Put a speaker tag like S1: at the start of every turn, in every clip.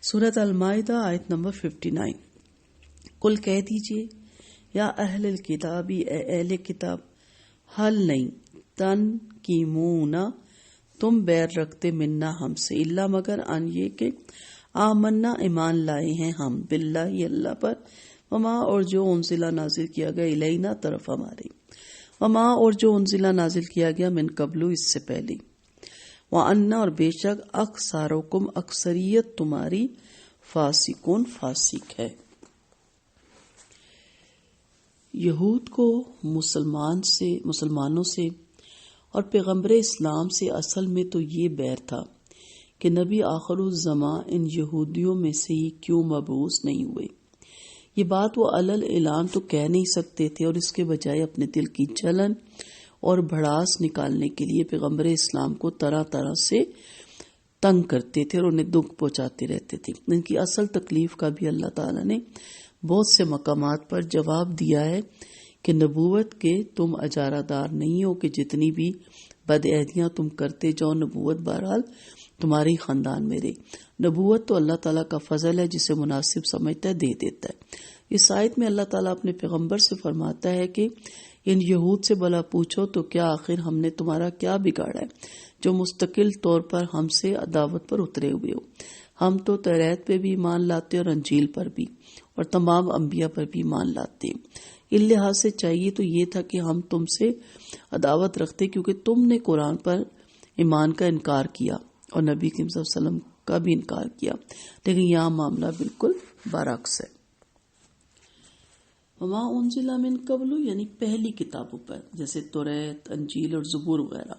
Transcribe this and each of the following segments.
S1: سورۃ المائدہ آیت نمبر 59۔ کل کہہ دیجئے یا اہل الکتاب، اے اہل کتاب، حل نہیں تنقیمون تم بیر رکھتے منا ہم سے، الا مگر ان یہ کہ آمنا ایمان لائے ہیں ہم باللہ اللہ پر، وما اور جو انزلہ نازل کیا گیا الینا طرف ہمارے، وما اور جو انزلہ نازل کیا گیا من قبلو اس سے پہلے، وَأَنَّ اور بے شک اکثرکم اکثریت تمہاری فاسقون فاسق ہے۔ یہود کو مسلمانوں سے اور پیغمبر اسلام سے اصل میں تو یہ بیر تھا کہ نبی آخر الزماں ان یہودیوں میں سے ہی کیوں مبعوث نہیں ہوئے۔ یہ بات وہ علل اعلان تو کہہ نہیں سکتے تھے، اور اس کے بجائے اپنے دل کی جلن اور بھڑاس نکالنے کے لیے پیغمبر اسلام کو طرح طرح سے تنگ کرتے تھے اور انہیں دکھ پہنچاتے رہتے تھے۔ ان کی اصل تکلیف کا بھی اللہ تعالیٰ نے بہت سے مقامات پر جواب دیا ہے کہ نبوت کے تم اجارہ دار نہیں ہو، کہ جتنی بھی بدعہدیاں تم کرتے جاؤ نبوت بہرحال تمہاری خاندان میں رہے۔ نبوت تو اللہ تعالیٰ کا فضل ہے، جسے مناسب سمجھتا ہے دے دیتا ہے۔ اس آیت میں اللہ تعالیٰ اپنے پیغمبر سے فرماتا ہے کہ ان یہود سے بھلا پوچھو تو کیا آخر ہم نے تمہارا کیا بگاڑا ہے جو مستقل طور پر ہم سے عداوت پر اترے ہوئے ہو؟ ہم تو توریت پہ بھی ایمان لاتے اور انجیل پر بھی، اور تمام انبیاء پر بھی ایمان لاتے ہیں۔ ان لحاظ سے چاہیے تو یہ تھا کہ ہم تم سے عداوت رکھتے کیونکہ تم نے قرآن پر ایمان کا انکار کیا اور نبی کریم صلی اللہ علیہ وسلم کا بھی انکار کیا، لیکن یہاں معاملہ بالکل برعکس ہے۔ وما انزل من قبل یعنی پہلی کتابوں پر، جیسے توریت، انجیل اور زبور وغیرہ۔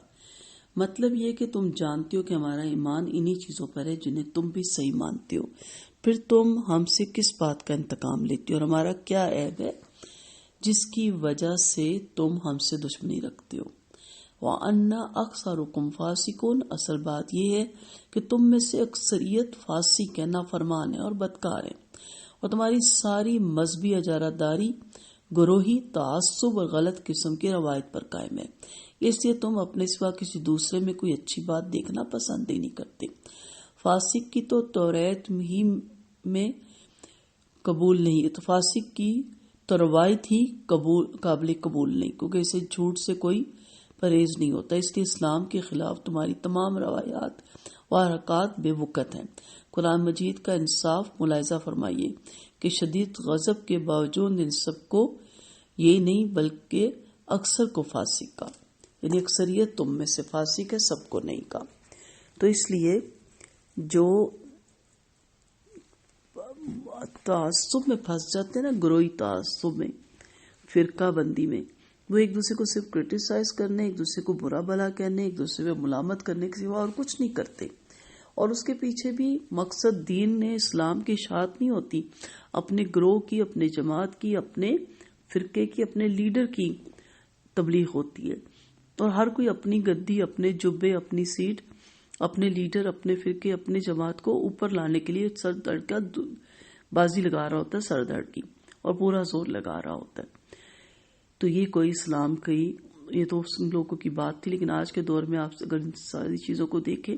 S1: مطلب یہ کہ تم جانتے ہو کہ ہمارا ایمان انہی چیزوں پر ہے جنہیں تم بھی صحیح مانتے ہو، پھر تم ہم سے کس بات کا انتقام لیتے ہو، اور ہمارا کیا عیب ہے جس کی وجہ سے تم ہم سے دشمنی رکھتے ہو۔ وَأَنَّ أَكْثَرَكُمْ فَاسِقُونَ اصل بات یہ ہے کہ تم میں سے اکثریت فاسق ہے، نافرمان ہے اور بدکار ہے، اور تمہاری ساری مذہبی اجارہ داری گروہی تعصب اور غلط قسم کی روایت پر قائم ہے، اس لیے تم اپنے سوا کسی دوسرے میں کوئی اچھی بات دیکھنا پسند ہی نہیں کرتے۔ فاسق کی تو توریت ہی میں قبول نہیں، تو فاسق کی تو روایت ہی قابل قبول نہیں، کیونکہ اسے جھوٹ سے کوئی پرہیز نہیں ہوتا، اس لیے اسلام کے خلاف تمہاری تمام روایات و حرکات بے وقت ہیں۔ قرآن مجید کا انصاف ملاحظہ فرمائیے کہ شدید غضب کے باوجود ان سب کو یہ نہیں بلکہ اکثر کو فاسق کا، یعنی اکثریت تم میں سے فاسق ہے، سب کو نہیں کا۔ تو اس لیے جو تعصب میں پھنس جاتے ہیں نا، گروہی تعصب میں، فرقہ بندی میں، وہ ایک دوسرے کو صرف کرٹیسائز کرنے، ایک دوسرے کو برا بھلا کہنے، ایک دوسرے پہ ملامت کرنے کے سوا اور کچھ نہیں کرتے، اور اس کے پیچھے بھی مقصد دین نے اسلام کی اشاعت نہیں ہوتی، اپنے گروہ کی، اپنے جماعت کی، اپنے فرقے کی، اپنے لیڈر کی تبلیغ ہوتی ہے، اور ہر کوئی اپنی گدی، اپنے جبے، اپنی سیٹ، اپنے لیڈر، اپنے فرقے، اپنے جماعت کو اوپر لانے کے لیے سر دھڑ کا بازی لگا رہا ہوتا ہے، سر دھڑ کی، اور پورا زور لگا رہا ہوتا ہے۔ تو یہ کوئی اسلام کی، یہ تو ان لوگوں کی بات تھی، لیکن آج کے دور میں آپ اگر ان ساری چیزوں کو دیکھیں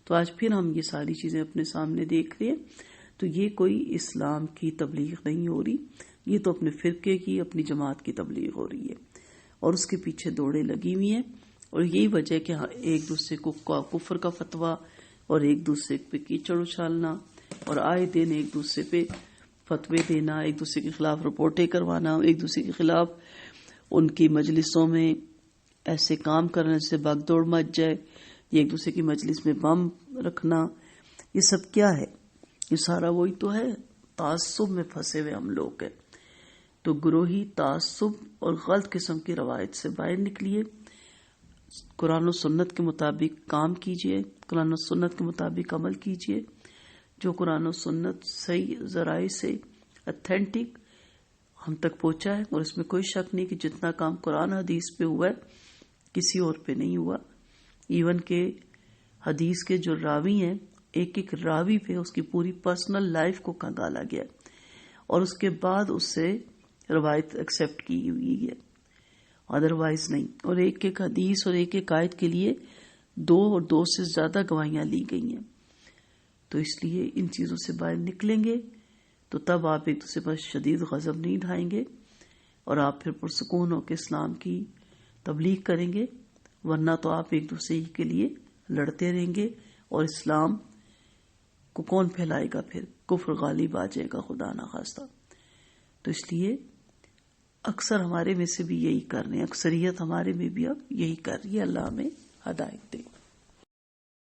S1: تو آج پھر ہم یہ ساری چیزیں اپنے سامنے دیکھ رہے ہیں، تو یہ کوئی اسلام کی تبلیغ نہیں ہو رہی، یہ تو اپنے فرقے کی، اپنی جماعت کی تبلیغ ہو رہی ہے، اور اس کے پیچھے دوڑیں لگی ہوئی ہیں، اور یہی وجہ ہے کہ ایک دوسرے کو کفر کا فتویٰ اور ایک دوسرے پہ کیچڑ اچھالنا، اور آئے دن ایک دوسرے پہ فتوے دینا، ایک دوسرے کے خلاف رپورٹیں کروانا، ایک دوسرے کے خلاف ان کی مجلسوں میں ایسے کام کرنے سے بھگ دوڑ مچ جائے، ایک دوسرے کی مجلس میں بم رکھنا، یہ سب کیا ہے؟ یہ سارا وہی تو ہے، تعصب میں پھنسے ہوئے ہم لوگ ہیں۔ تو گروہی تعصب اور غلط قسم کی روایت سے باہر نکلیے، قرآن و سنت کے مطابق کام کیجیے، قرآن و سنت کے مطابق عمل کیجیے، جو قرآن و سنت صحیح ذرائع سے اتھینٹک ہم تک پہنچا ہے، اور اس میں کوئی شک نہیں کہ جتنا کام قرآن حدیث پہ ہوا ہے کسی اور پہ نہیں ہوا، ایون کہ حدیث کے جو راوی ہیں، ایک ایک راوی پہ اس کی پوری پرسنل لائف کو کھنگالا گیا، اور اس کے بعد اس سے روایت ایکسیپٹ کی ہوئی ہے، ادروائز نہیں، اور ایک ایک حدیث اور ایک ایک آیت کے لیے 2 اور 2 سے زیادہ گواہیاں لی گئی ہیں۔ تو اس لیے ان چیزوں سے باہر نکلیں گے تو تب آپ ایک دوسرے پر شدید غضب نہیں ڈھائیں گے اور آپ پھر پرسکون ہو کے اسلام کی تبلیغ کریں گے، ورنہ تو آپ ایک دوسرے کے لیے لڑتے رہیں گے اور اسلام کو کون پھیلائے گا، پھر کفر غالب آ جائے گا خدا نخواستہ۔ تو اس لیے اکثر ہمارے میں سے بھی یہی کر رہے ہیں، اکثریت ہمارے میں بھی اب یہی کر رہی ہے۔ اللہ ہمیں ہدایت دے۔